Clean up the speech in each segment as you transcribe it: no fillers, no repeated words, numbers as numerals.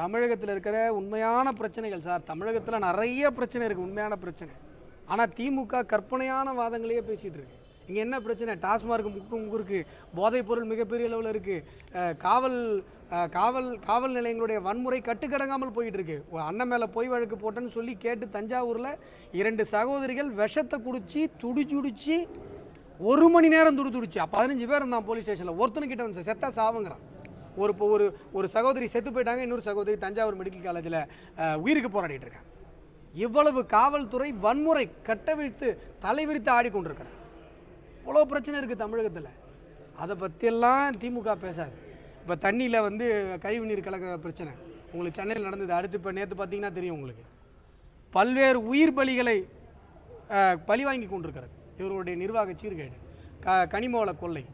தமிழகத்தில் இருக்கிற உண்மையான பிரச்சனைகள் சார், தமிழகத்தில் நிறைய பிரச்சனை இருக்குது, உண்மையான பிரச்சனை. ஆனால் திமுக கற்பனையான வாதங்களையே பேசிகிட்டு இருக்கு. இங்கே என்ன பிரச்சனை? டாஸ்மார்க் முக்கு இருக்குது, போதைப்பொருள் மிகப்பெரிய அளவில் இருக்குது, காவல் நிலையங்களுடைய வன்முறை கட்டுக்கடங்காமல் போயிட்டு இருக்கு. அண்ணன் மேலே பொய் வழக்கு போட்டேன்னு சொல்லி கேட்டு தஞ்சாவூரில் 2 சகோதரிகள் விஷத்தை குடிச்சு துடிச்சு 1 மணி நேரம் துடிச்சு 15 பேர் இருந்தான் போலீஸ் ஸ்டேஷனில். ஒருத்தனுக்கிட்ட வந்து செத்தா சாவுங்கிறான். ஒரு சகோதரி செத்து போயிட்டாங்க, இன்னொரு சகோதரி தஞ்சாவூர் மெடிக்கல் காலேஜில் உயிருக்கு போராடிட்டு இருக்காங்க. இவ்வளவு காவல்துறை வன்முறை கட்டவிழ்த்து தலைவிரித்து ஆடிக்கொண்டிருக்கிறார். இவ்வளோ பிரச்சனை இருக்குது தமிழகத்தில். அதை பற்றியெல்லாம் திமுக பேசாது. இப்போ தண்ணியில் வந்து கழிவுநீர் கலக்க பிரச்சனை உங்களுக்கு சென்னையில் நடந்தது. அடுத்து இப்போ நேற்று பார்த்தீங்கன்னா தெரியும் உங்களுக்கு, பல்வேறு உயிர் பலிகளை பழி வாங்கி கொண்டிருக்கிறது இவருடைய நிர்வாக சீர்கேடு, கனிமவள கொள்ளை,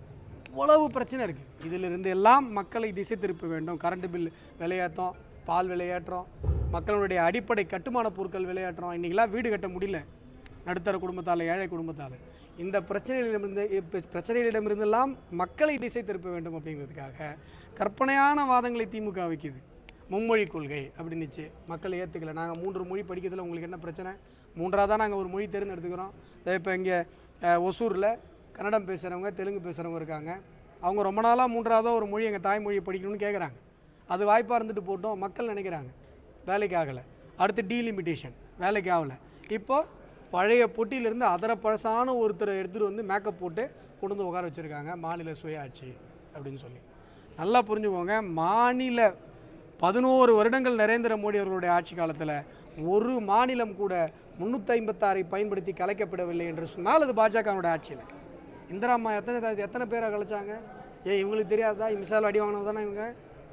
இவ்வளவு பிரச்சனை இருக்குது. இதிலிருந்து எல்லாம் மக்களை திசை திருப்ப வேண்டும். கரண்ட் பில் விலையேற்றம், பால் விலையேற்றம், மக்களுடைய அடிப்படை கட்டுமான பொருட்கள் விலையேற்றம். இன்றைக்கெல்லாம் வீடு கட்ட முடியல நடுத்தர குடும்பத்தால், ஏழை குடும்பத்தால். இந்த பிரச்சனைகளிடமிருந்தெல்லாம் மக்களை திசை திருப்ப வேண்டும் அப்படிங்கிறதுக்காக கற்பனையான வாதங்களை திமுக வைக்குது. மும்மொழி கொள்கை அப்படின்னுச்சு, மக்களை ஏற்றுக்கல. நாங்கள் 3 மொழி படிக்கிறதுல உங்களுக்கு என்ன பிரச்சனை? 3ஆக தான் நாங்கள் ஒரு மொழி தேர்ந்தெடுத்துக்கிறோம். இப்போ இங்கே ஒசூரில் கன்னடம் பேசுகிறவங்க, தெலுங்கு பேசுகிறவங்க இருக்காங்க. அவங்க ரொம்ப நாளாக 3ஆவதோ ஒரு மொழி எங்கள் தாய்மொழியை படிக்கணும்னு கேட்குறாங்க. அது வாய்ப்பாக இருந்துட்டு போட்டோம், மக்கள் நினைக்கிறாங்க. வேலைக்கு ஆகலை. அடுத்து டீலிமிட்டேஷன், வேலைக்கு ஆகலை. இப்போ பழைய பொட்டியிலேருந்து அதர பழசான ஒருத்தரை எடுத்துகிட்டு வந்து மேக்கப் போட்டு கொண்டு வந்து உட்கார வச்சுருக்காங்க, மாநில சுயாட்சி அப்படின்னு சொல்லி. நல்லா புரிஞ்சுக்கோங்க, மாநில 11 வருடங்கள் நரேந்திர மோடி அவர்களுடைய ஆட்சி காலத்தில் ஒரு மாநிலம் கூட 356 பயன்படுத்தி கலைக்கப்படவில்லை என்று சொன்னால் அது பாஜகவோட ஆட்சியில். இந்திரா அம்மா எத்தனை பேரை கலைச்சாங்க? இவங்களுக்கு தெரியாதா? மிசால் அடி வாங்கினது தானே இவங்க.